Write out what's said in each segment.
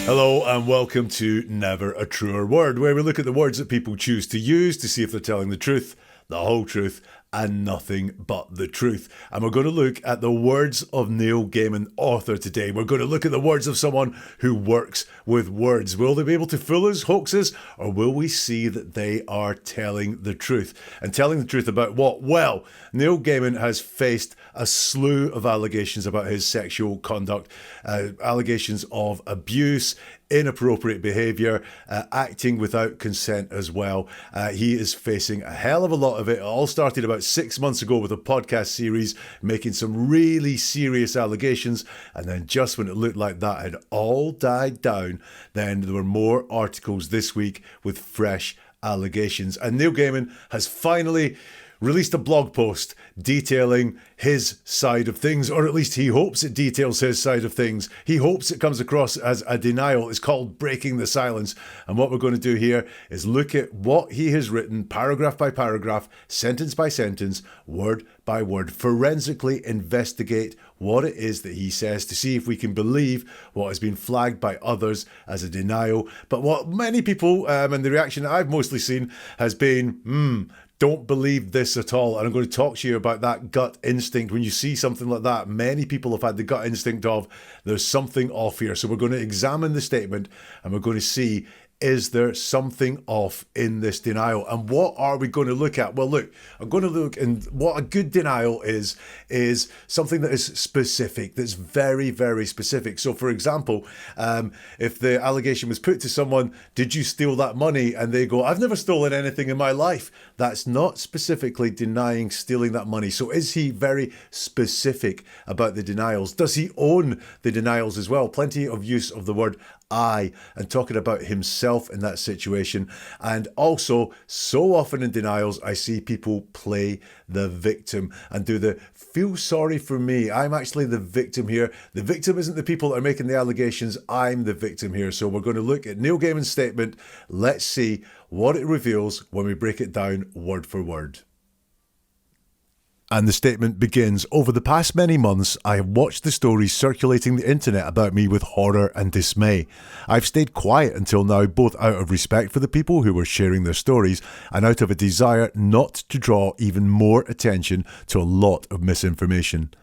Hello and welcome to Never a Truer Word, where we look at the words that people choose to use to see if they're telling the truth, the whole truth, and nothing but the truth. And we're going to look at the words of Neil Gaiman, author, today. We're going to look at the words of someone who works with words. Will they be able to fool us, hoax us, or will we see that they are telling the truth? And telling the truth about what? Well, Neil Gaiman has faced a slew of allegations about his sexual conduct, allegations of abuse, inappropriate behaviour, acting without consent as well. He is facing a hell of a lot of it. It all started about 6 months ago with a podcast series making some really serious allegations, and then just when it looked like that had all died down, then there were more articles this week with fresh allegations. And Neil Gaiman has finally released a blog post detailing his side of things, or at least he hopes it details his side of things. He hopes it comes across as a denial. It's called Breaking the Silence. And what we're going to do here is look at what he has written, paragraph by paragraph, sentence by sentence, word by word, forensically investigate what it is that he says to see if we can believe what has been flagged by others as a denial. But what many people, and the reaction that I've mostly seen, has been, don't believe this at all. And I'm going to talk to you about that gut instinct. When you see something like that, many people have had the gut instinct of there's something off here. So we're going to examine the statement and we're going to see, is there something off in this denial? And what are we going to look at? Well, look, I'm going to look, and what a good denial is something that is specific, that's very, very specific. So, for example, if the allegation was put to someone, did you steal that money? And they go, I've never stolen anything in my life. That's not specifically denying stealing that money. So is he very specific about the denials? Does he own the denials as well? Plenty of use of the word I and talking about himself in that situation. And also, so often in denials, I see people play the victim and do the feel sorry for me. I'm actually the victim here. The victim isn't the people that are making the allegations. I'm the victim here. So we're going to look at Neil Gaiman's statement. Let's see what it reveals when we break it down word for word. And the statement begins, over the past many months, I have watched the stories circulating the internet about me with horror and dismay. I've stayed quiet until now, both out of respect for the people who were sharing their stories and out of a desire not to draw even more attention to a lot of misinformation.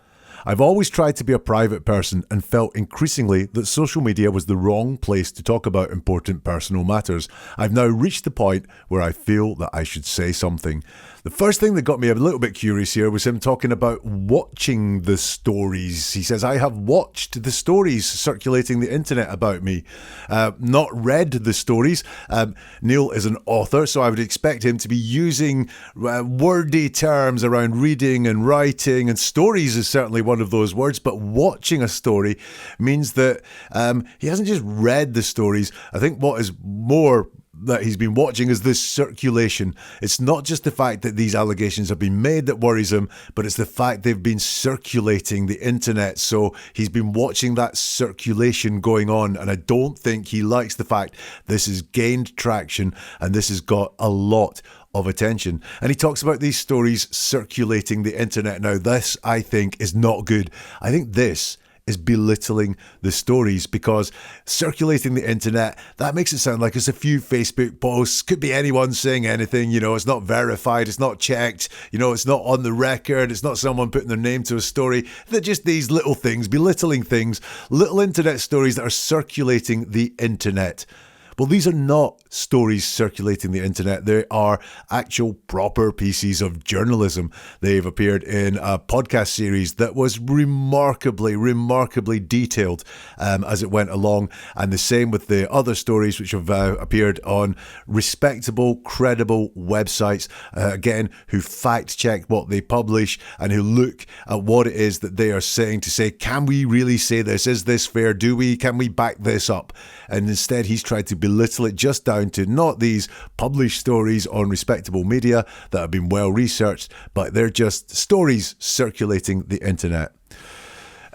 I've always tried to be a private person and felt increasingly that social media was the wrong place to talk about important personal matters. I've now reached the point where I feel that I should say something. The first thing that got me a little bit curious here was him talking about watching the stories. He says, I have watched the stories circulating the internet about me, not read the stories. Neil is an author, so I would expect him to be using wordy terms around reading and writing, and stories is certainly one of those words, but watching a story means that he hasn't just read the stories. I think what is more that he's been watching is this circulation. It's not just the fact that these allegations have been made that worries him, but it's the fact they've been circulating the internet. So he's been watching that circulation going on, and I don't think he likes the fact this has gained traction and this has got a lot of attention. And he talks about these stories circulating the internet. Now, this, I think, is not good. I think this is belittling the stories, because circulating the internet, that makes it sound like it's a few Facebook posts, could be anyone saying anything, it's not verified, it's not checked, it's not on the record, it's not someone putting their name to a story. They're just these little things, belittling things, little internet stories that are circulating the internet. Well, these are not stories circulating the internet. They are actual proper pieces of journalism. They've appeared in a podcast series that was remarkably detailed as it went along. And the same with the other stories which have appeared on respectable, credible websites, again, who fact check what they publish and who look at what it is that they are saying to say, can we really say this? Is this fair? Can we back this up? And instead, he's tried to belittle it just down to not these published stories on respectable media that have been well researched, but they're just stories circulating the internet.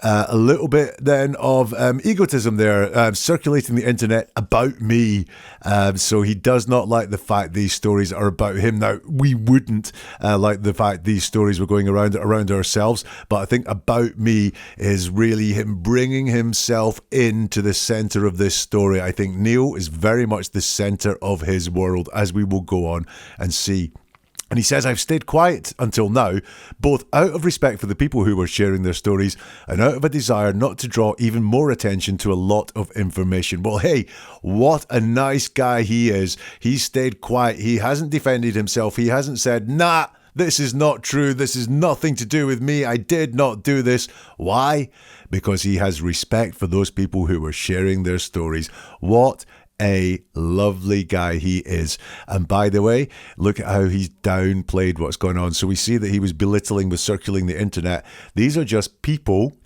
A little bit then of egotism there, circulating the internet about me. So he does not like the fact these stories are about him. Now, we wouldn't like the fact these stories were going around ourselves, but I think about me is really him bringing himself into the centre of this story. I think Neil is very much the centre of his world, as we will go on and see. And he says, I've stayed quiet until now, both out of respect for the people who were sharing their stories and out of a desire not to draw even more attention to a lot of information. Well, hey, what a nice guy he is. He stayed quiet. He hasn't defended himself. He hasn't said, nah, this is not true. This is nothing to do with me. I did not do this. Why? Because he has respect for those people who were sharing their stories. What a lovely guy he is. And by the way, look at how he's downplayed what's going on. So we see that he was belittling with circulating the internet. These are just people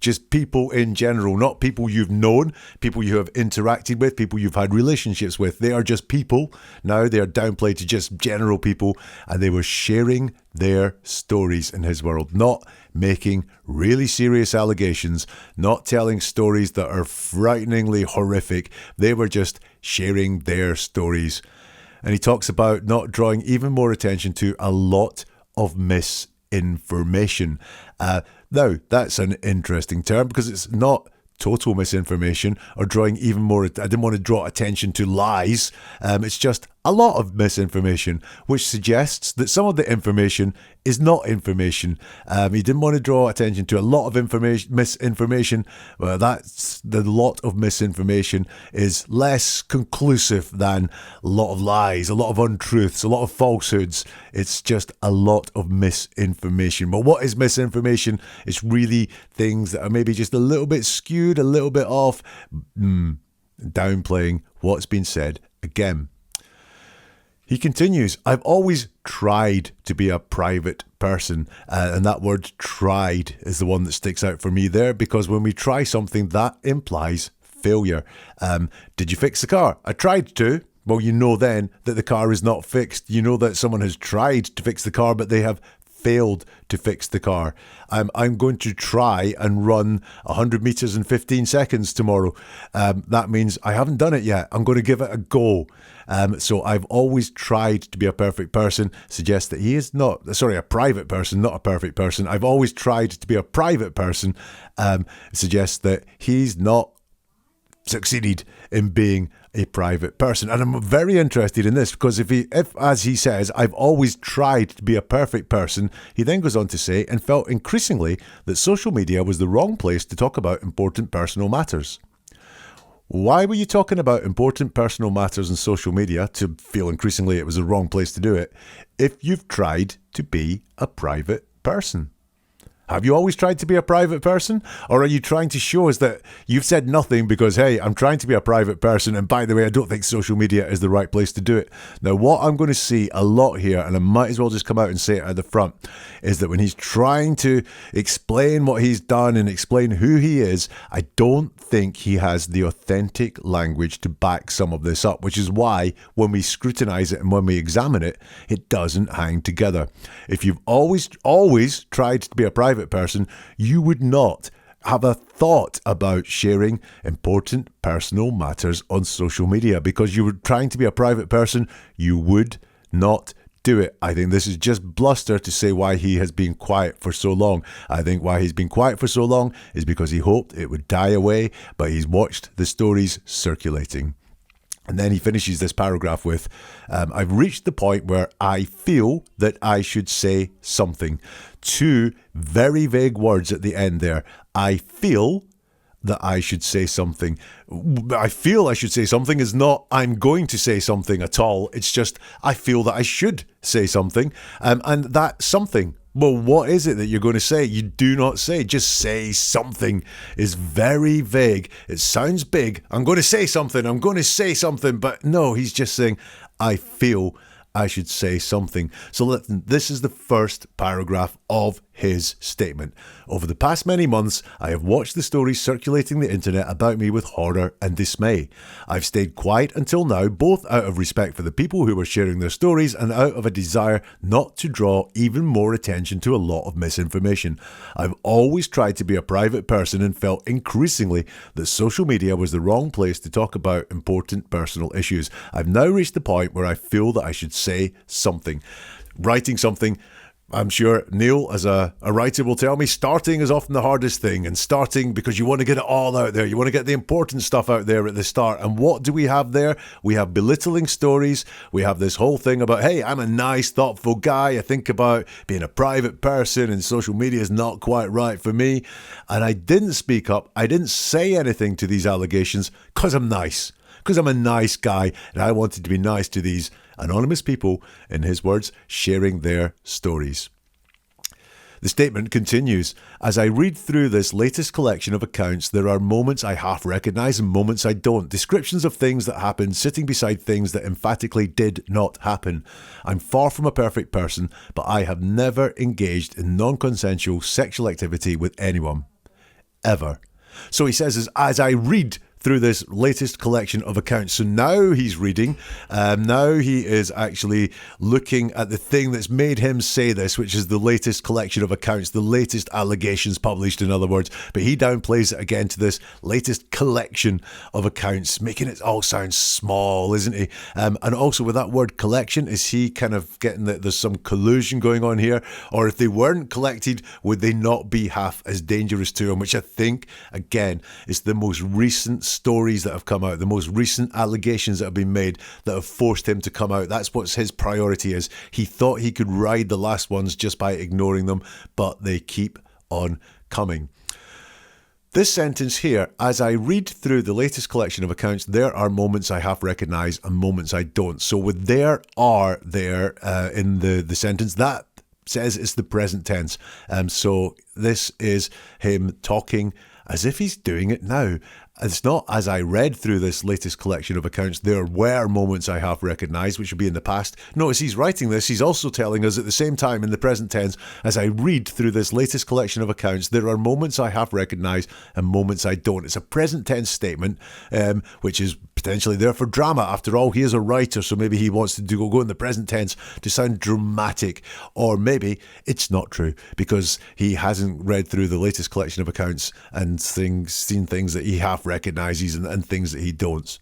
in general, not people you've known, people you have interacted with, people you've had relationships with. They are just people. Now they are downplayed to just general people, and they were sharing their stories in his world, not making really serious allegations, not telling stories that are frighteningly horrific. They were just sharing their stories. And he talks about not drawing even more attention to a lot of misinformation. Now, that's an interesting term because it's not total misinformation or drawing even more. I didn't want to draw attention to lies. It's just a lot of misinformation, which suggests that some of the information is not information. He didn't want to draw attention to a lot of misinformation. Well, that's the lot of misinformation is less conclusive than a lot of lies, a lot of untruths, a lot of falsehoods. It's just a lot of misinformation. But what is misinformation? It's really things that are maybe just a little bit skewed, a little bit off, downplaying what's been said again. He continues, I've always tried to be a private person, and that word tried is the one that sticks out for me there, because when we try something, that implies failure. Did you fix the car? I tried to. Well, you know then that the car is not fixed. You know that someone has tried to fix the car, but they have failed to fix the car. I'm going to try and run 100 meters in 15 seconds tomorrow. That means I haven't done it yet. I'm going to give it a go. So I've always tried to be a perfect person, suggests that he is not, a private person, not a perfect person. I've always tried to be a private person, suggests that he's not succeeded in being a private person. And I'm very interested in this because if as he says, I've always tried to be a perfect person, he then goes on to say, and felt increasingly that social media was the wrong place to talk about important personal matters. Why were you talking about important personal matters on social media to feel increasingly it was the wrong place to do it if you've tried to be a private person? Have you always tried to be a private person? Or are you trying to show us that you've said nothing because, hey, I'm trying to be a private person, and by the way, I don't think social media is the right place to do it? Now, what I'm going to see a lot here, and I might as well just come out and say it at the front, is that when he's trying to explain what he's done and explain who he is, I don't think he has the authentic language to back some of this up, which is why when we scrutinize it and when we examine it, it doesn't hang together. If you've always tried to be a private person, you would not have a thought about sharing important personal matters on social media because you were trying to be a private person. You would not do it. I think this is just bluster to say why he has been quiet for so long. I think why he's been quiet for so long is because he hoped it would die away, but he's watched the stories circulating. And then he finishes this paragraph with, I've reached the point where I feel that I should say something. Two very vague words at the end there. I feel that I should say something. I feel I should say something is not I'm going to say something at all. It's just I feel that I should say something. And that something, well, what is it that you're going to say? You do not say. Just say something is very vague. It sounds big. I'm going to say something. I'm going to say something. But no, he's just saying, I feel I should say something. So this is the first paragraph of his statement. Over the past many months, I have watched the stories circulating the internet about me with horror and dismay. I've stayed quiet until now, both out of respect for the people who were sharing their stories and out of a desire not to draw even more attention to a lot of misinformation. I've always tried to be a private person and felt increasingly that social media was the wrong place to talk about important personal issues. I've now reached the point where I feel that I should say something. Writing something. I'm sure Neil, as a writer, will tell me starting is often the hardest thing, and starting because you want to get it all out there. You want to get the important stuff out there at the start. And what do we have there? We have belittling stories. We have this whole thing about, hey, I'm a nice, thoughtful guy. I think about being a private person and social media is not quite right for me. And I didn't speak up. I didn't say anything to these allegations because I'm nice. Because I'm a nice guy and I wanted to be nice to these anonymous people, in his words, sharing their stories. The statement continues, as I read through this latest collection of accounts, there are moments I half recognise and moments I don't. Descriptions of things that happened sitting beside things that emphatically did not happen. I'm far from a perfect person, but I have never engaged in non-consensual sexual activity with anyone. Ever. So he says, as I read through this latest collection of accounts. So now he's reading, now he is actually looking at the thing that's made him say this, which is the latest collection of accounts, the latest allegations published, in other words. But he downplays it again to this latest collection of accounts, making it all sound small, isn't he? And also with that word collection, is he kind of getting that there's some collusion going on here? Or if they weren't collected, would they not be half as dangerous to him? Which I think, again, is the most recent stories that have come out, the most recent allegations that have been made that have forced him to come out. That's what his priority is. He thought he could ride the last ones just by ignoring them, but they keep on coming. This sentence here, as I read through the latest collection of accounts, there are moments I half recognise and moments I don't. So with there are there in the sentence, that says it's the present tense. So this is him talking as if he's doing it now. It's not as I read through this latest collection of accounts, there were moments I half recognised, which would be in the past. Notice he's writing this, he's also telling us at the same time in the present tense, as I read through this latest collection of accounts, there are moments I half recognise and moments I don't. It's a present tense statement, which is potentially there for drama. After all, he is a writer, so maybe he wants to go in the present tense to sound dramatic. Or maybe it's not true, because he hasn't read through the latest collection of accounts and seen things that he half recognises and things that he don't.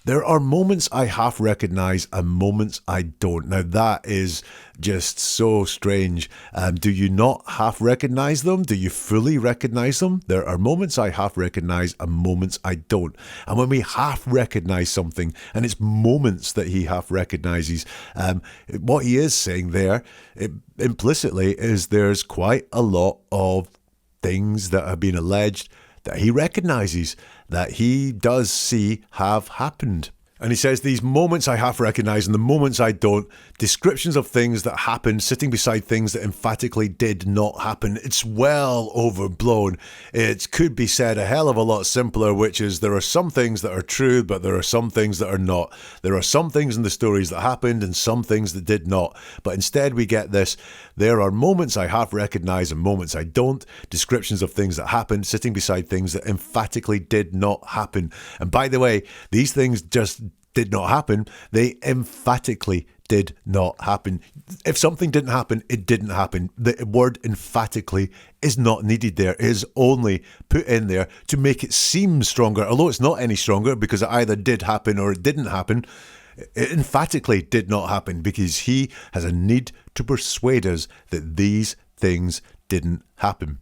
There are moments I half recognise and moments I don't. Now that is just so strange. Do you not half recognise them? Do you fully recognise them? There are moments I half recognise and moments I don't. And when we half recognise something, and it's moments that he half recognises, what he is saying there implicitly is there's quite a lot of things that have been alleged that he recognises, that he does see have happened. And he says, these moments I half recognise and the moments I don't, descriptions of things that happened sitting beside things that emphatically did not happen. It's well overblown. It could be said a hell of a lot simpler, which is there are some things that are true, but there are some things that are not. There are some things in the stories that happened and some things that did not. But instead we get this, there are moments I half recognise and moments I don't, descriptions of things that happened sitting beside things that emphatically did not happen. And by the way, these things just did not happen. They emphatically did not happen. If something didn't happen, it didn't happen. The word emphatically is not needed there. It is only put in there to make it seem stronger, although it's not any stronger because it either did happen or it didn't happen. It emphatically did not happen because he has a need to persuade us that these things didn't happen.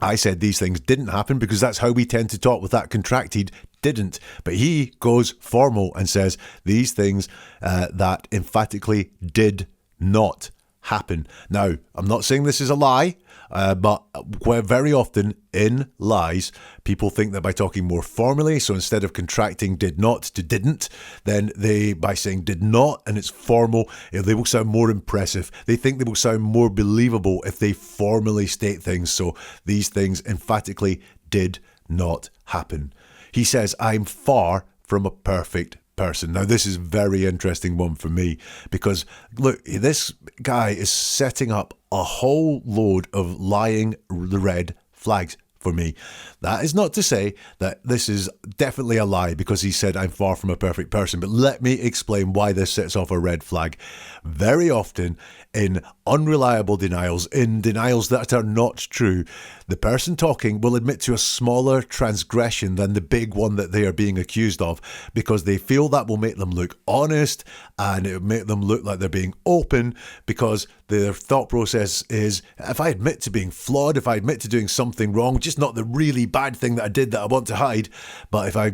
I said these things didn't happen because that's how we tend to talk with that contracted didn't. But he goes formal and says these things that emphatically did not happen. Now, I'm not saying this is a lie, but very often in lies, people think that by talking more formally, so instead of contracting did not to didn't, then by saying did not and it's formal, they will sound more impressive. They think they will sound more believable if they formally state things. So these things emphatically did not happen. He says, I'm far from a perfect person. Now, this is a very interesting one for me because, look, this guy is setting up a whole load of lying red flags for me. That is not to say that this is definitely a lie because he said I'm far from a perfect person, but let me explain why this sets off a red flag. Very often in unreliable denials, in denials that are not true, the person talking will admit to a smaller transgression than the big one that they are being accused of because they feel that will make them look honest and it will make them look like they're being open because their thought process is, if I admit to being flawed, if I admit to doing something wrong, just not the really bad thing that I did that I want to hide, but if I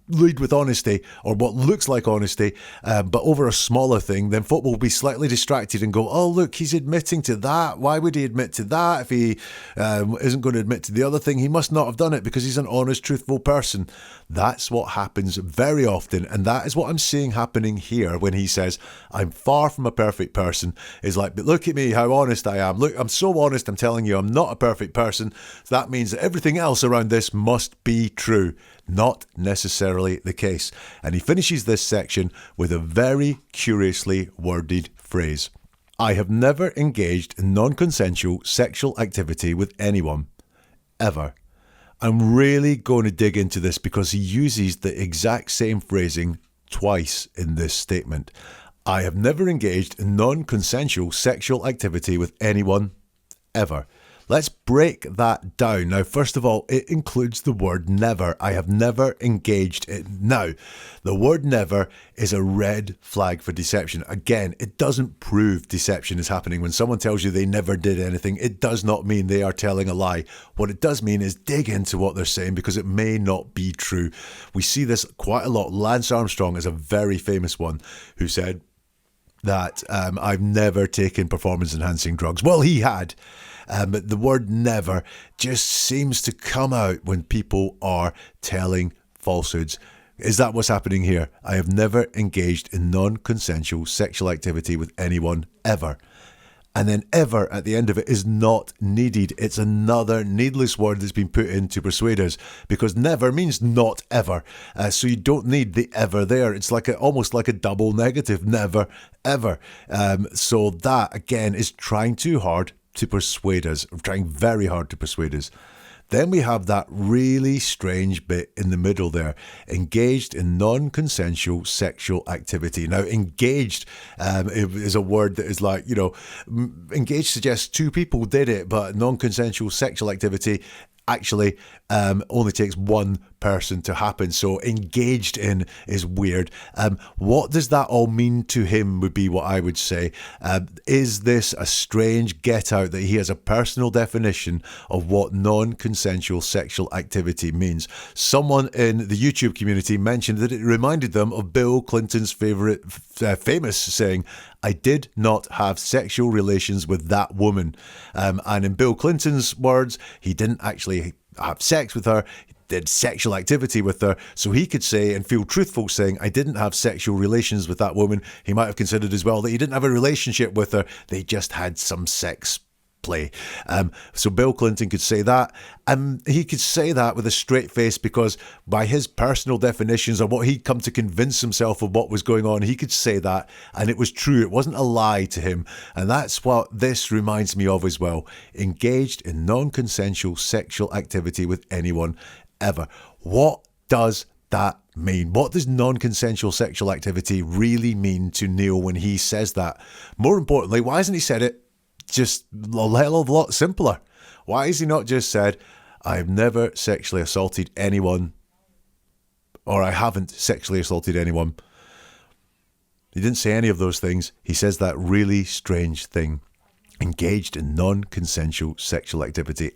lead with honesty or what looks like honesty, but over a smaller thing, then folk will be slightly distracted and go, oh, look, he's admitting to that. Why would he admit to that if he isn't going to admit to the other thing? He must not have done it because he's an honest, truthful person. That's what happens very often. And that is what I'm seeing happening here when he says, I'm far from a perfect person. Is like, but look at me, how honest I am. Look, I'm so honest, I'm telling you, I'm not a perfect person. So that means that everything else around this must be true. Not necessarily the case. And he finishes this section with a very curiously worded phrase. I have never engaged in non-consensual sexual activity with anyone, ever. I'm really going to dig into this because he uses the exact same phrasing twice in this statement. I have never engaged in non-consensual sexual activity with anyone, ever. Let's break that down. Now, first of all, it includes the word never. I have never engaged in. Now, the word never is a red flag for deception. Again, it doesn't prove deception is happening. When someone tells you they never did anything, it does not mean they are telling a lie. What it does mean is dig into what they're saying because it may not be true. We see this quite a lot. Lance Armstrong is a very famous one who said that I've never taken performance-enhancing drugs. Well, he had. But the word never just seems to come out when people are telling falsehoods. Is that what's happening here? I have never engaged in non-consensual sexual activity with anyone, ever. And then ever at the end of it is not needed. It's another needless word that's been put in to persuade us because never means not ever. So you don't need the ever there. It's like almost like a double negative, never, ever. So that, again, is trying too hard to persuade us, trying very hard to persuade us. Then we have that really strange bit in the middle there, engaged in non-consensual sexual activity. Now, engaged is a word that is like, engaged suggests two people did it, but non-consensual sexual activity actually only takes one person to happen. So engaged in is weird. What does that all mean to him would be what I would say. Is this a strange get out that he has a personal definition of what non-consensual sexual activity means? Someone in the YouTube community mentioned that it reminded them of Bill Clinton's famous saying, I did not have sexual relations with that woman. And in Bill Clinton's words, he didn't actually have sex with her, he did sexual activity with her. So he could say and feel truthful saying, I didn't have sexual relations with that woman. He might have considered as well that he didn't have a relationship with her. They just had some sex play. So Bill Clinton could say that, and he could say that with a straight face because by his personal definitions of what he'd come to convince himself of what was going on, he could say that and it was true. It wasn't a lie to him. And that's what this reminds me of as well. Engaged in non-consensual sexual activity with anyone, ever. What does that mean? What does non-consensual sexual activity really mean to Neil when he says that? More importantly, why hasn't he said it just a hell of a lot simpler? Why has he not just said, I've never sexually assaulted anyone, or I haven't sexually assaulted anyone? He didn't say any of those things. He says that really strange thing. Engaged in non-consensual sexual activity.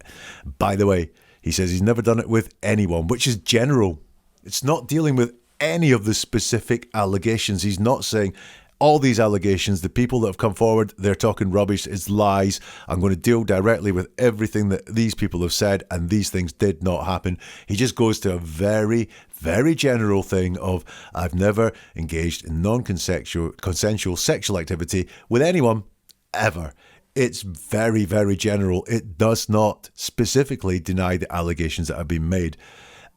By the way, he says he's never done it with anyone, which is general. It's not dealing with any of the specific allegations. He's not saying all these allegations, the people that have come forward, they're talking rubbish, it's lies. I'm going to deal directly with everything that these people have said, and these things did not happen. He just goes to a very, very general thing of, I've never engaged in consensual sexual activity with anyone, ever. It's very, very general. It does not specifically deny the allegations that have been made.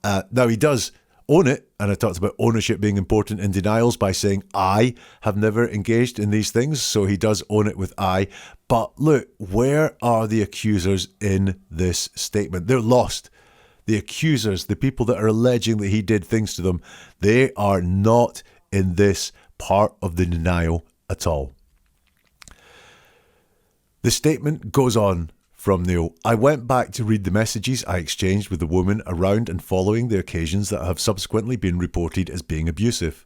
Now, he does own it. And I talked about ownership being important in denials by saying, I have never engaged in these things. So he does own it with I. But look, where are the accusers in this statement? They're lost. The accusers, the people that are alleging that he did things to them, they are not in this part of the denial at all. The statement goes on from Neil. I went back to read the messages I exchanged with the woman around and following the occasions that have subsequently been reported as being abusive.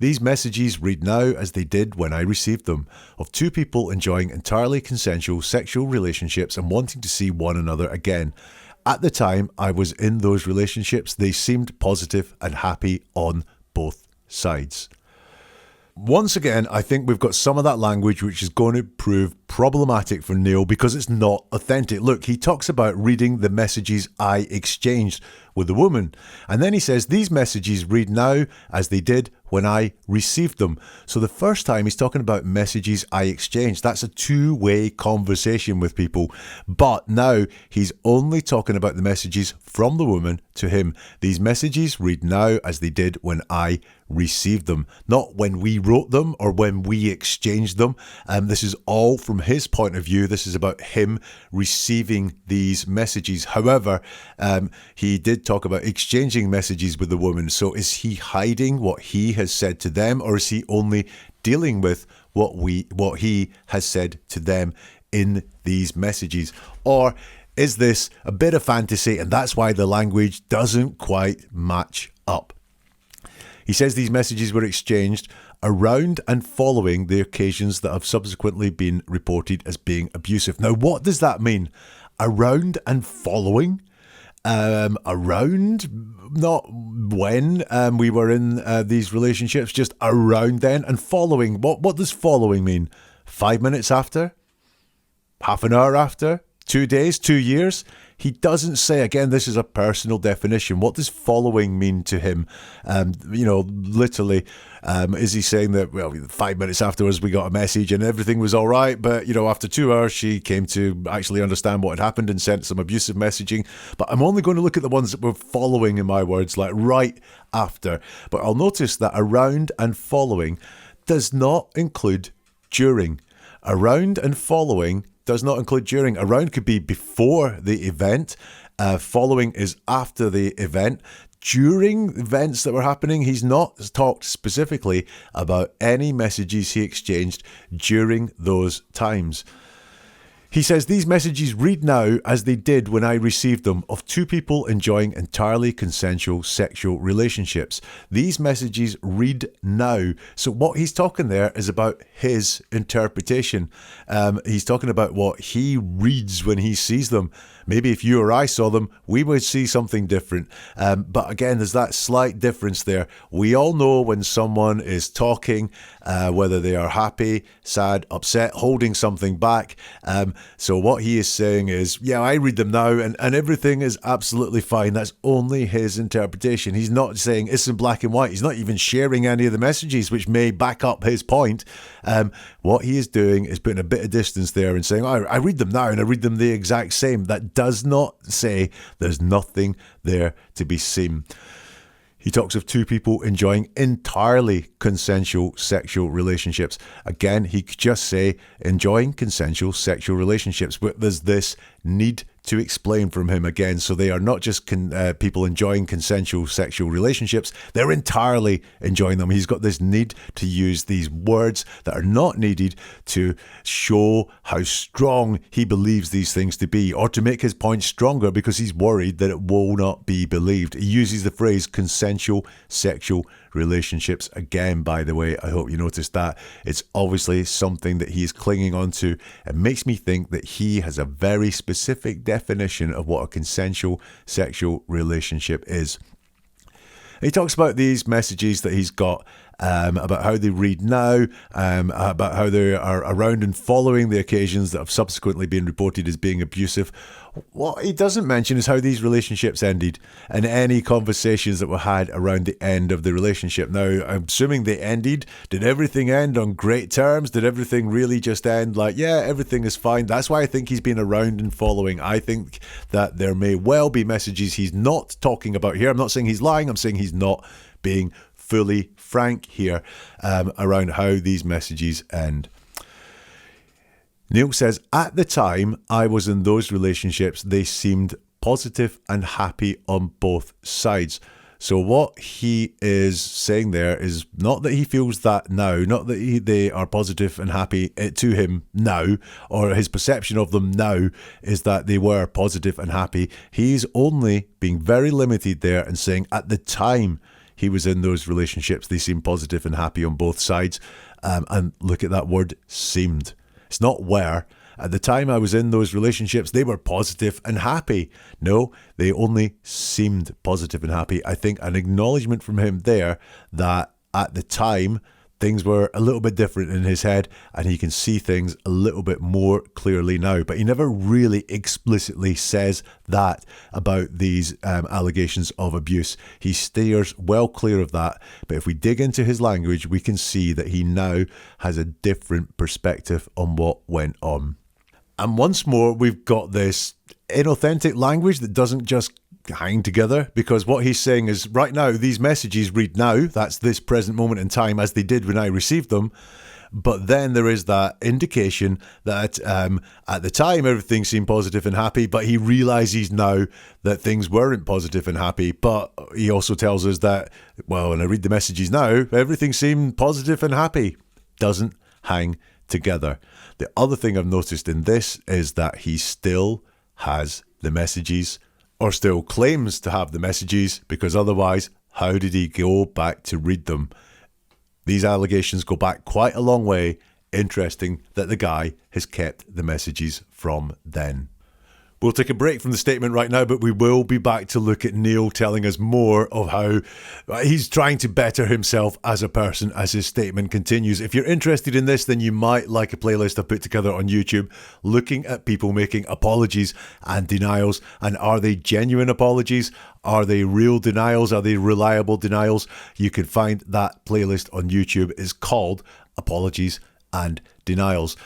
These messages read now as they did when I received them, of two people enjoying entirely consensual sexual relationships and wanting to see one another again. At the time I was in those relationships, they seemed positive and happy on both sides. Once again, I think we've got some of that language which is going to prove problematic for Neil because it's not authentic. Look, he talks about reading the messages I exchanged with the woman. And then he says, these messages read now as they did when I received them. So the first time he's talking about messages I exchanged. That's a two-way conversation with people. But now he's only talking about the messages from the woman to him. These messages read now as they did when I received them, not when we wrote them or when we exchanged them. This is all from his point of view. This is about him receiving these messages. However, he did talk about exchanging messages with the woman. So is he hiding what he has said to them, or is he only dealing with what he has said to them in these messages? Or is this a bit of fantasy and that's why the language doesn't quite match up? He says these messages were exchanged around and following the occasions that have subsequently been reported as being abusive. Now, what does that mean? Around and following? Around, not when we were in these relationships, just around then. And following, what does following mean? 5 minutes after? Half an hour after? 2 days? 2 years? He doesn't say. Again, this is a personal definition. What does following mean to him? Literally, is he saying that, 5 minutes afterwards we got a message and everything was all right, but, after 2 hours she came to actually understand what had happened and sent some abusive messaging. But I'm only going to look at the ones that were following, in my words, like right after. But I'll notice that around and following does not include during. Around and following does not include during. Around could be before the event. Following is after the event. During events that were happening, he's not talked specifically about any messages he exchanged during those times. He says these messages read now as they did when I received them, of two people enjoying entirely consensual sexual relationships. These messages read now. So what he's talking there is about his interpretation. He's talking about what he reads when he sees them. Maybe if you or I saw them, we would see something different. But again, there's that slight difference there. We all know when someone is talking, whether they are happy, sad, upset, holding something back. So what he is saying is, I read them now and everything is absolutely fine. That's only his interpretation. He's not saying it's in black and white. He's not even sharing any of the messages, which may back up his point. What he is doing is putting a bit of distance there and saying, I read them now and I read them the exact same. That does not say there's nothing there to be seen. He talks of two people enjoying entirely consensual sexual relationships. Again, he could just say enjoying consensual sexual relationships, but there's this need to explain from him again. So they are not just people enjoying consensual sexual relationships, they're entirely enjoying them. He's got this need to use these words that are not needed to show how strong he believes these things to be, or to make his point stronger because he's worried that it will not be believed. He uses the phrase consensual sexual relationships again, by the way. I hope you noticed that. It's obviously something that he is clinging on to. It makes me think that he has a very specific definition of what a consensual sexual relationship is. He talks about these messages that he's got about how they read now, about how they are around and following the occasions that have subsequently been reported as being abusive. What he doesn't mention is how these relationships ended and any conversations that were had around the end of the relationship. Now, I'm assuming they ended. Did everything end on great terms? Did everything really just end like, yeah, everything is fine? That's why I think he's been around and following. I think that there may well be messages he's not talking about here. I'm not saying he's lying. I'm saying he's not being fully frank here around how these messages end. Neil says, at the time I was in those relationships, they seemed positive and happy on both sides. So what he is saying there is not that he feels that now, not that they are positive and happy to him now, or his perception of them now is that they were positive and happy. He's only being very limited there and saying at the time he was in those relationships, they seemed positive and happy on both sides. And look at that word, seemed. It's not were. At the time I was in those relationships, they were positive and happy. No, they only seemed positive and happy. I think an acknowledgement from him there that at the time things were a little bit different in his head and he can see things a little bit more clearly now. But he never really explicitly says that about these allegations of abuse. He steers well clear of that. But if we dig into his language, we can see that he now has a different perspective on what went on. And once more, we've got this inauthentic language that doesn't just hang together, because what he's saying is right now these messages read now, that's this present moment in time, as they did when I received them. But then there is that indication that at the time everything seemed positive and happy, but he realizes now that things weren't positive and happy. But he also tells us that, well, when I read the messages now, everything seemed positive and happy. Doesn't hang together. The other thing I've noticed in this is that he still has the messages, or still claims to have the messages, because otherwise, how did he go back to read them? These allegations go back quite a long way. Interesting that the guy has kept the messages from then. We'll take a break from the statement right now, but we will be back to look at Neil telling us more of how he's trying to better himself as a person as his statement continues. If you're interested in this, then you might like a playlist I've put together on YouTube looking at people making apologies and denials. And are they genuine apologies? Are they real denials? Are they reliable denials? You can find that playlist on YouTube. It's called Apologies and Denials.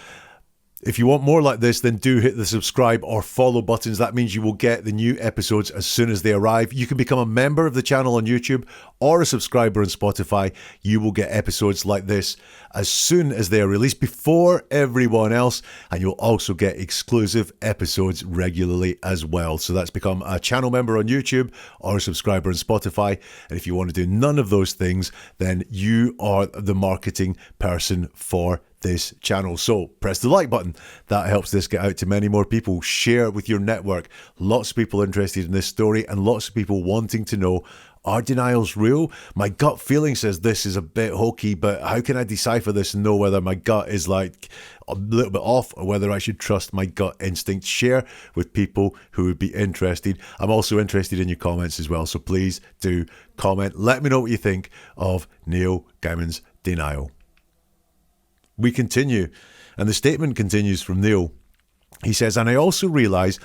If you want more like this, then do hit the subscribe or follow buttons. That means you will get the new episodes as soon as they arrive. You can become a member of the channel on YouTube or a subscriber on Spotify. You will get episodes like this as soon as they are released, before everyone else. And you'll also get exclusive episodes regularly as well. So that's become a channel member on YouTube or a subscriber on Spotify. And if you want to do none of those things, then you are the marketing person for this channel. So press the like button. That helps this get out to many more people. Share with your network. Lots of people interested in this story and lots of people wanting to know, are denials real? My gut feeling says this is a bit hokey, but how can I decipher this and know whether my gut is like a little bit off or whether I should trust my gut instinct? Share with people who would be interested. I'm also interested in your comments as well, so please do comment. Let me know what you think of Neil Gaiman's denial. We continue, and the statement continues from Neil. He says, and I also realise,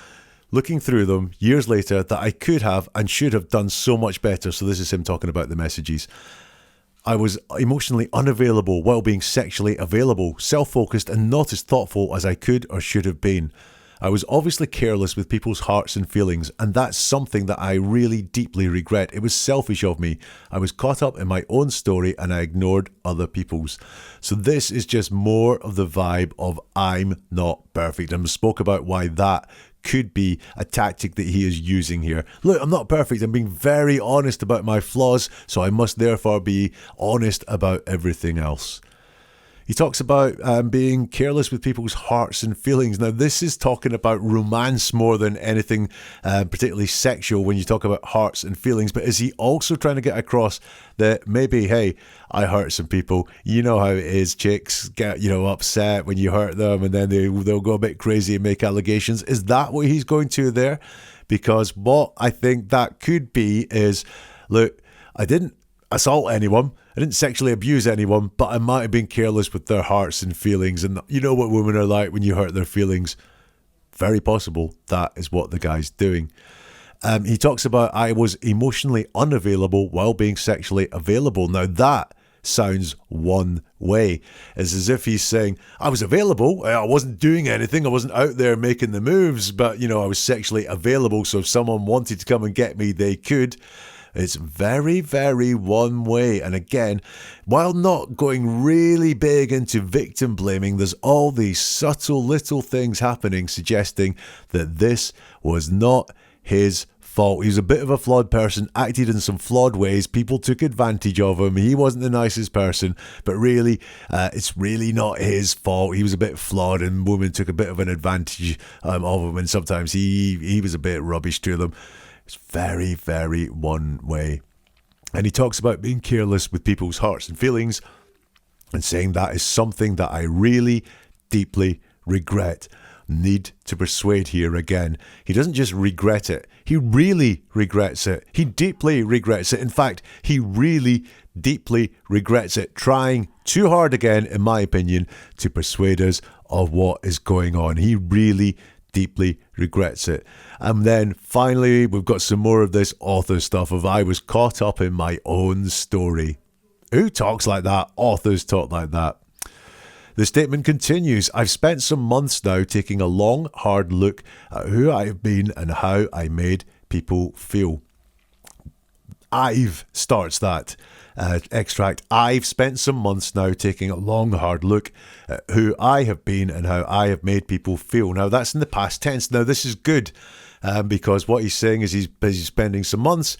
looking through them years later, that I could have and should have done so much better. So this is him talking about the messages. I was emotionally unavailable while being sexually available, self-focused and not as thoughtful as I could or should have been. I was obviously careless with people's hearts and feelings, and that's something that I really deeply regret. It was selfish of me. I was caught up in my own story and I ignored other people's. So this is just more of the vibe of I'm not perfect. And I spoke about why that could be a tactic that he is using here. Look, I'm not perfect. I'm being very honest about my flaws, so I must therefore be honest about everything else. He talks about being careless with people's hearts and feelings. Now, this is talking about romance more than anything particularly sexual when you talk about hearts and feelings. But is he also trying to get across that maybe, hey, I hurt some people. You know how it is. Chicks get, upset when you hurt them and then they'll go a bit crazy and make allegations. Is that what he's going to there? Because what I think that could be is, look, I didn't assault anyone. I didn't sexually abuse anyone, but I might have been careless with their hearts and feelings. And you know what women are like when you hurt their feelings. Very possible that is what the guy's doing. He talks about, I was emotionally unavailable while being sexually available. Now that sounds one way. It's as if he's saying, I was available, I wasn't doing anything, I wasn't out there making the moves, but, I was sexually available, so if someone wanted to come and get me, they could. It's very, very one way. And again, while not going really big into victim blaming, there's all these subtle little things happening suggesting that this was not his fault. He was a bit of a flawed person, acted in some flawed ways. People took advantage of him. He wasn't the nicest person, but really, it's really not his fault. He was a bit flawed and women took a bit of an advantage of him, and sometimes he was a bit rubbish to them. It's very, very one way. And he talks about being careless with people's hearts and feelings and saying that is something that I really deeply regret. Need to persuade here again. He doesn't just regret it. He really regrets it. He deeply regrets it. In fact, he really deeply regrets it. Trying too hard again, in my opinion, to persuade us of what is going on. He really deeply regrets it. And then finally, we've got some more of this author stuff of I was caught up in my own story. Who talks like that? Authors talk like that. The statement continues, I've spent some months now taking a long, hard look at who I have been and how I made people feel. I've starts that extract. I've spent some months now taking a long, hard look at who I have been and how I have made people feel. Now, that's in the past tense. Now, this is good. Because what he's saying is he's busy spending some months.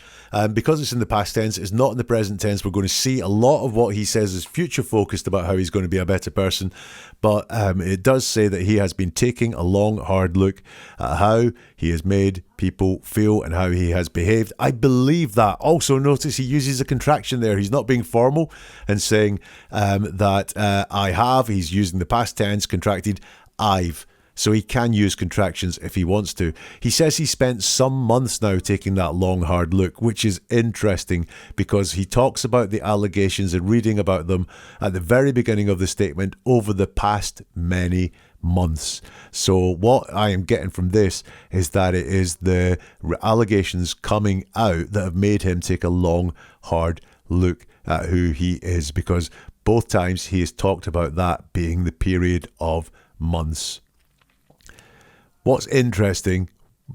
Because it's in the past tense, it's not in the present tense. We're going to see a lot of what he says is future focused about how he's going to be a better person. But it does say that he has been taking a long, hard look at how he has made people feel and how he has behaved. I believe that. Also, notice he uses a contraction there. He's not being formal and saying that I have. He's using the past tense, contracted, I've. So he can use contractions if he wants to. He says he spent some months now taking that long, hard look, which is interesting because he talks about the allegations and reading about them at the very beginning of the statement over the past many months. So what I am getting from this is that it is the allegations coming out that have made him take a long, hard look at who he is, because both times he has talked about that being the period of months. What's interesting,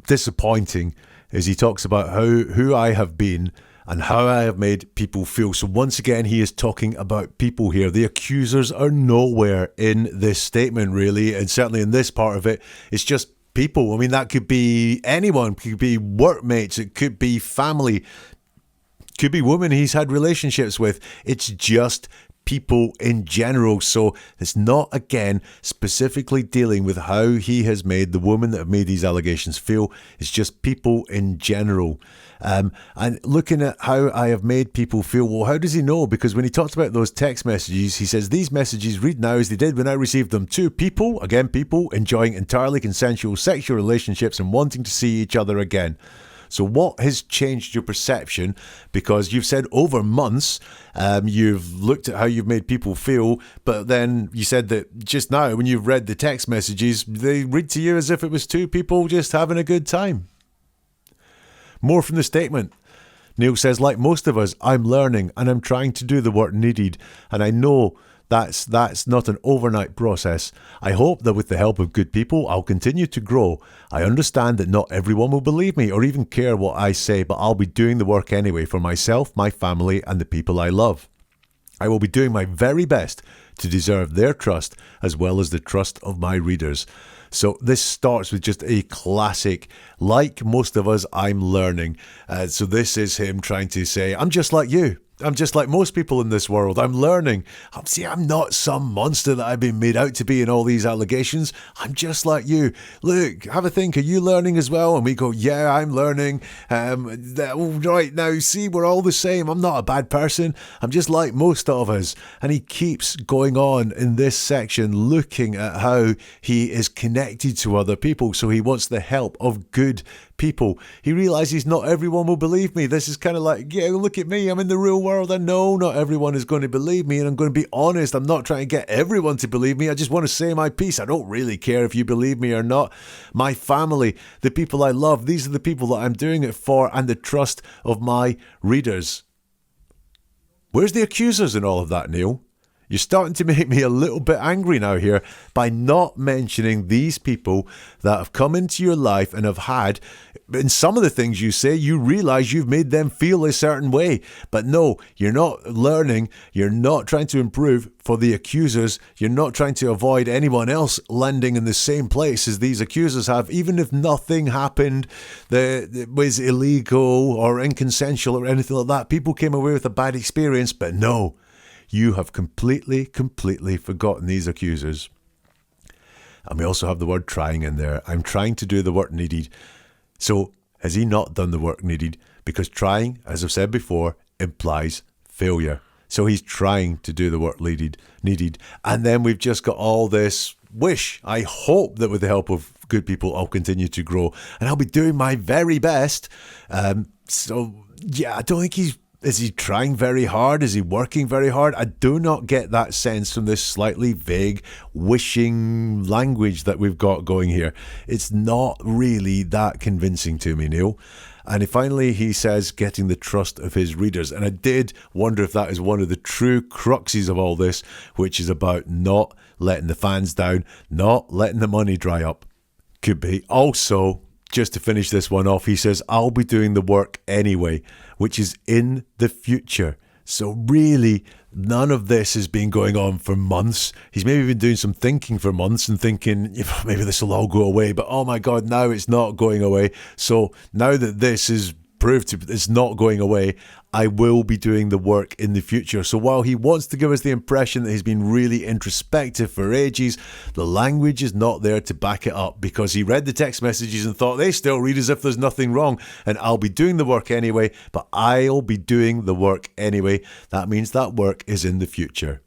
disappointing, is he talks about who I have been and how I have made people feel. So once again, he is talking about people here. The accusers are nowhere in this statement, really, and certainly in this part of it, it's just people. I mean, that could be anyone. It could be workmates. It could be family. It could be women he's had relationships with. It's just people in general. So it's not, again, specifically dealing with how he has made the woman that have made these allegations feel. It's just people in general. And looking at how I have made people feel, well, how does he know? Because when he talks about those text messages, he says, these messages read now as they did when I received them. Two people, again, people enjoying entirely consensual sexual relationships and wanting to see each other again. So what has changed your perception? Because you've said over months, you've looked at how you've made people feel, but then you said that just now when you've read the text messages, they read to you as if it was two people just having a good time. More from the statement. Neil says, like most of us, I'm learning and I'm trying to do the work needed, and I know that's not an overnight process. I hope that with the help of good people, I'll continue to grow. I understand that not everyone will believe me or even care what I say, but I'll be doing the work anyway for myself, my family, and the people I love. I will be doing my very best to deserve their trust as well as the trust of my readers. So this starts with just a classic, like most of us, I'm learning. So this is him trying to say, I'm just like you. I'm just like most people in this world. I'm learning. I'm not some monster that I've been made out to be in all these allegations. I'm just like you. Look, have a think. Are you learning as well? And we go, yeah, I'm learning. Right now, see, we're all the same. I'm not a bad person. I'm just like most of us. And he keeps going on in this section, looking at how he is connected to other people. So he wants the help of good people. He realizes not everyone will believe me. This is kind of like, yeah, look at me. I'm in the real world. I know not everyone is going to believe me, and I'm going to be honest. I'm not trying to get everyone to believe me. I just want to say my piece. I don't really care if you believe me or not. My family, the people I love, these are the people that I'm doing it for, and the trust of my readers. Where's the accusers in all of that, Neil? You're starting to make me a little bit angry now here by not mentioning these people that have come into your life and have had, in some of the things you say, you realize you've made them feel a certain way. But no, you're not learning. You're not trying to improve for the accusers. You're not trying to avoid anyone else landing in the same place as these accusers have, even if nothing happened that was illegal or inconsensual or anything like that. People came away with a bad experience, but no. You have completely forgotten these accusers. And we also have the word trying in there. I'm trying to do the work needed. So has he not done the work needed? Because trying, as I've said before, implies failure. So he's trying to do the work needed. And then we've just got all this wish. I hope that with the help of good people, I'll continue to grow. And I'll be doing my very best. So, yeah, I don't think Is he trying very hard? Is he working very hard? I do not get that sense from this slightly vague, wishing language that we've got going here. It's not really that convincing to me, Neil. And finally, he says getting the trust of his readers. And I did wonder if that is one of the true cruxes of all this, which is about not letting the fans down, not letting the money dry up. Could be. Also, just to finish this one off, he says, I'll be doing the work anyway, which is in the future. So really, none of this has been going on for months. He's maybe been doing some thinking for months and thinking, maybe this will all go away. But oh my God, now it's not going away. So now that this is proved to it's not going away, I will be doing the work in the future. So while he wants to give us the impression that he's been really introspective for ages, the language is not there to back it up, because he read the text messages and thought they still read as if there's nothing wrong, and I'll be doing the work anyway, but I'll be doing the work anyway. That means that work is in the future.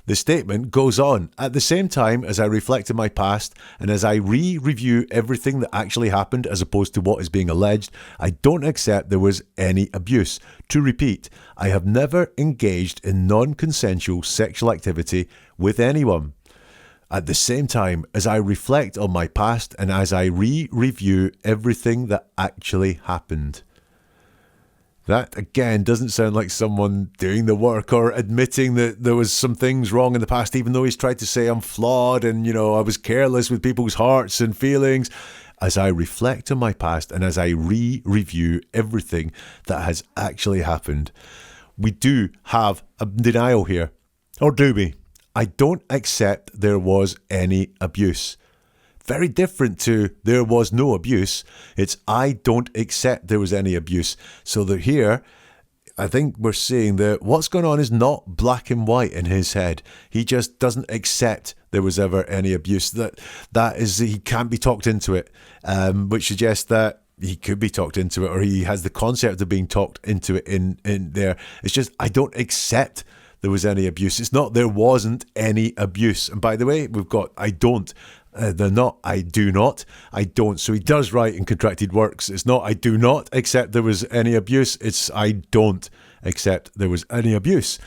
The statement goes on, at the same time as I reflect on my past and as I review everything that actually happened as opposed to what is being alleged, I don't accept there was any abuse. To repeat, I have never engaged in non-consensual sexual activity with anyone. At the same time as I reflect on my past and as I review everything that actually happened. That, again, doesn't sound like someone doing the work or admitting that there was some things wrong in the past, even though he's tried to say I'm flawed and, I was careless with people's hearts and feelings. As I reflect on my past and as I review everything that has actually happened, we do have a denial here. Or do we? I don't accept there was any abuse. Very different to there was no abuse. It's I don't accept there was any abuse. So that here, I think we're seeing that what's going on is not black and white in his head. He just doesn't accept there was ever any abuse. That is, he can't be talked into it, which suggests that he could be talked into it, or he has the concept of being talked into it in there. It's just, I don't accept there was any abuse. It's not there wasn't any abuse. And by the way, we've got I don't. They're not I do not, I don't. So he does write in contracted works. It's not I do not accept there was any abuse. It's I don't accept there was any abuse.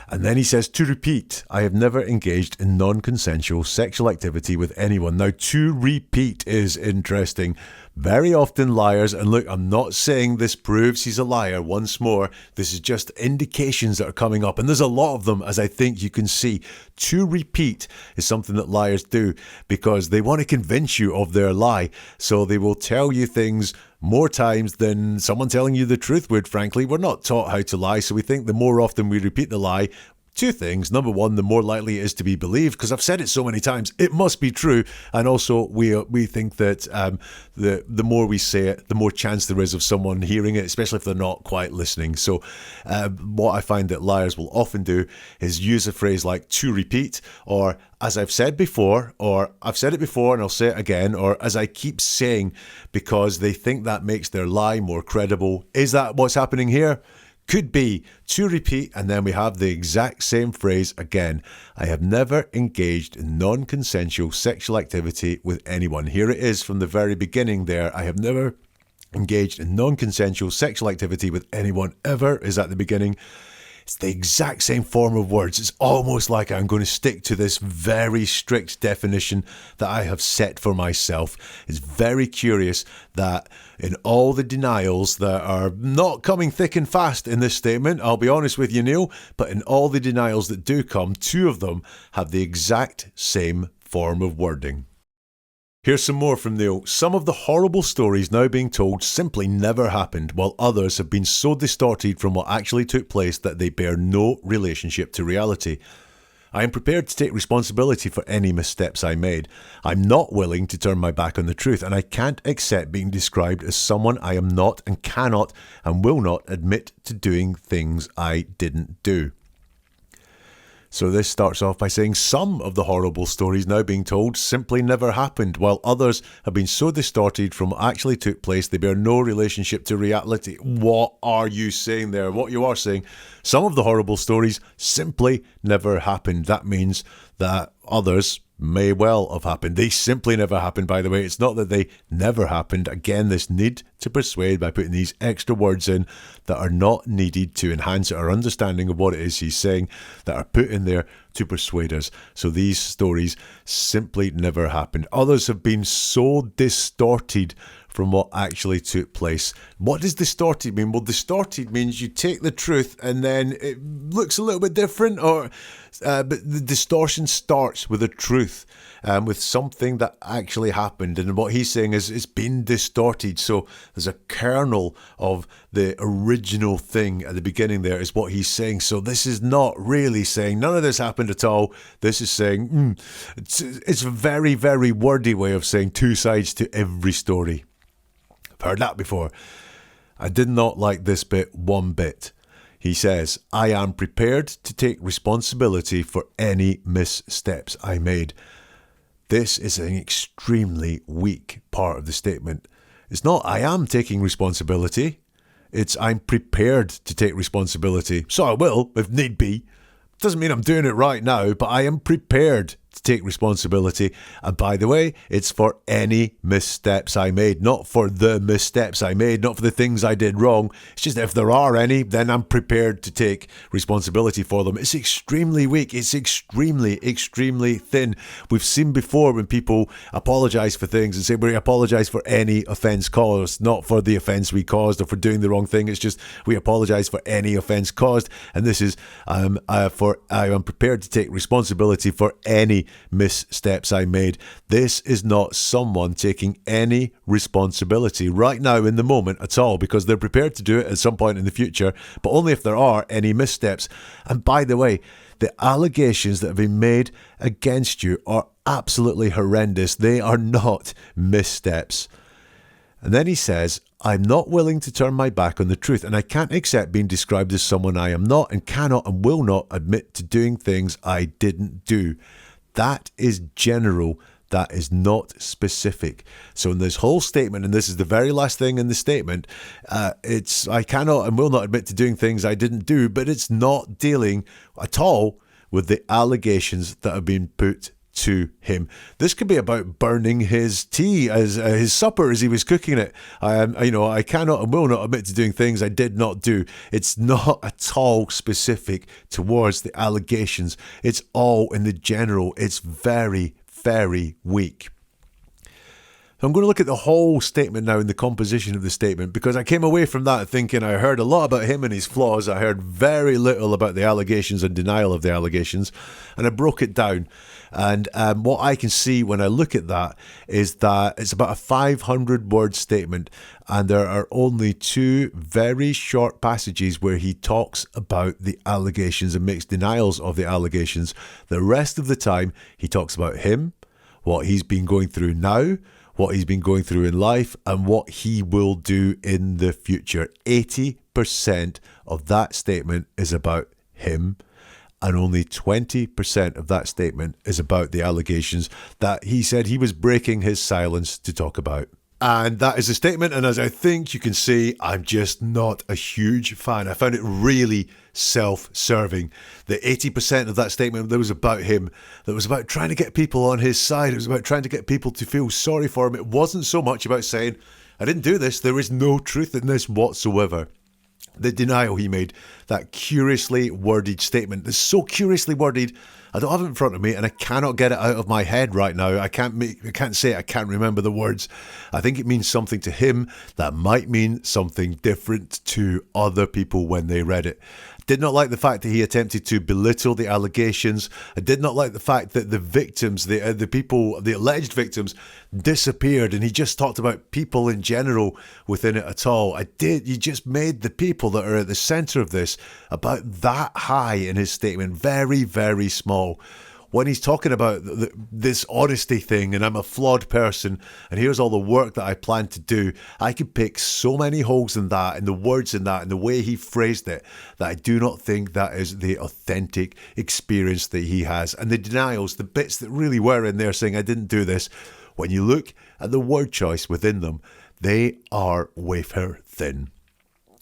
And then he says, to repeat, I have never engaged in non-consensual sexual activity with anyone. Now, to repeat is interesting. Very often liars, and look, I'm not saying this proves he's a liar once more. This is just indications that are coming up, and there's a lot of them, as I think you can see. To repeat is something that liars do because they want to convince you of their lie. So they will tell you things more times than someone telling you the truth would, frankly. We're not taught how to lie, so we think the more often we repeat the lie, two things. Number one, the more likely it is to be believed, because I've said it so many times, it must be true. And also, we think that the more we say it, the more chance there is of someone hearing it, especially if they're not quite listening. So what I find that liars will often do is use a phrase like to repeat, or as I've said before, or I've said it before and I'll say it again, or as I keep saying, because they think that makes their lie more credible. Is that what's happening here? Could be. To repeat, and then we have the exact same phrase again. I have never engaged in non-consensual sexual activity with anyone. Here it is from the very beginning there. I have never engaged in non-consensual sexual activity with anyone ever is at the beginning. It's the exact same form of words. It's almost like I'm going to stick to this very strict definition that I have set for myself. It's very curious that in all the denials that are not coming thick and fast in this statement, I'll be honest with you, Neil, but in all the denials that do come, 2 of them have the exact same form of wording. Here's some more from Neil. Some of the horrible stories now being told simply never happened, while others have been so distorted from what actually took place that they bear no relationship to reality. I am prepared to take responsibility for any missteps I made. I'm not willing to turn my back on the truth, and I can't accept being described as someone I am not and cannot and will not admit to doing things I didn't do. So this starts off by saying some of the horrible stories now being told simply never happened, while others have been so distorted from what actually took place they bear no relationship to reality. What are you saying there? What you are saying, some of the horrible stories simply never happened. That means that others may well have happened. They simply never happened, by the way. It's not that they never happened. Again, this need to persuade by putting these extra words in that are not needed to enhance our understanding of what it is he's saying, that are put in there to persuade us. So these stories simply never happened. Others have been so distorted from what actually took place. What does distorted mean? Well, distorted means you take the truth and then it looks a little bit different, but the distortion starts with a truth, with something that actually happened. And what he's saying is it's been distorted. So there's a kernel of the original thing at the beginning there is what he's saying. So this is not really saying none of this happened at all. This is saying, it's a very, very wordy way of saying 2 sides to every story. Heard that before. I did not like this bit one bit. He says, I am prepared to take responsibility for any missteps I made. This is an extremely weak part of the statement. It's not I am taking responsibility. It's I'm prepared to take responsibility. So I will, if need be. Doesn't mean I'm doing it right now, but I am prepared to take responsibility. And by the way, it's for any missteps I made, not for the missteps I made, not for the things I did wrong. It's just if there are any, then I'm prepared to take responsibility for them. It's extremely weak. It's extremely, extremely thin. We've seen before when people apologize for things and say we apologize for any offense caused, not for the offense we caused or for doing the wrong thing. It's just we apologize for any offense caused. And this is I am prepared to take responsibility for any missteps I made. This is not someone taking any responsibility right now in the moment at all, because they're prepared to do it at some point in the future, but only if there are any missteps. And by the way, the allegations that have been made against you are absolutely horrendous. They are not missteps. And then he says, I'm not willing to turn my back on the truth, and I can't accept being described as someone I am not and cannot and will not admit to doing things I didn't do. That is general. That is not specific. So in this whole statement, and this is the very last thing in the statement, it's I cannot and will not admit to doing things I didn't do, but it's not dealing at all with the allegations that have been put to him. This could be about burning his tea as his supper as he was cooking it. I cannot and will not admit to doing things I did not do. It's not at all specific towards the allegations. It's all in the general. It's very, very weak. I'm going to look at the whole statement now and the composition of the statement, because I came away from that thinking I heard a lot about him and his flaws. I heard very little about the allegations and denial of the allegations, and I broke it down. And what I can see when I look at that is that it's about a 500-word statement, and there are only 2 very short passages where he talks about the allegations and makes denials of the allegations. The rest of the time, he talks about him, what he's been going through now, what he's been going through in life, and what he will do in the future. 80% of that statement is about him, and only 20% of that statement is about the allegations that he said he was breaking his silence to talk about. And that is a statement, and as I think you can see, I'm just not a huge fan. I found it really self-serving. The 80% of that statement that was about him, that was about trying to get people on his side, it was about trying to get people to feel sorry for him. It wasn't so much about saying, I didn't do this. There is no truth in this whatsoever. The denial he made, that curiously worded statement, that's so curiously worded, I don't have it in front of me and I cannot get it out of my head right now. I can't say it, I can't remember the words. I think it means something to him that might mean something different to other people when they read it. Did not like the fact that he attempted to belittle the allegations. I did not like the fact that the victims, the alleged victims, disappeared, and he just talked about people in general within it at all. You just made the people that are at the centre of this about that high in his statement, very, very small. When he's talking about this honesty thing, and I'm a flawed person, and here's all the work that I plan to do, I could pick so many holes in that, and the words in that, and the way he phrased it, that I do not think that is the authentic experience that he has. And the denials, the bits that really were in there saying, I didn't do this, when you look at the word choice within them, they are wafer thin.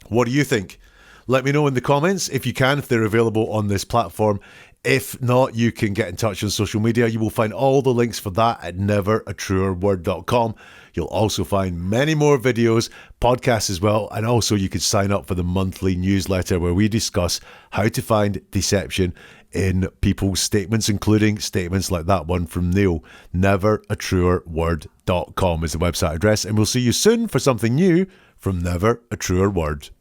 What do you think? Let me know in the comments if you can, if they're available on this platform. If not, you can get in touch on social media. You will find all the links for that at neveratruerword.com. You'll also find many more videos, podcasts as well, and also you can sign up for the monthly newsletter where we discuss how to find deception in people's statements, including statements like that one from Neil. Neveratruerword.com is the website address, and we'll see you soon for something new from Never a Truer Word.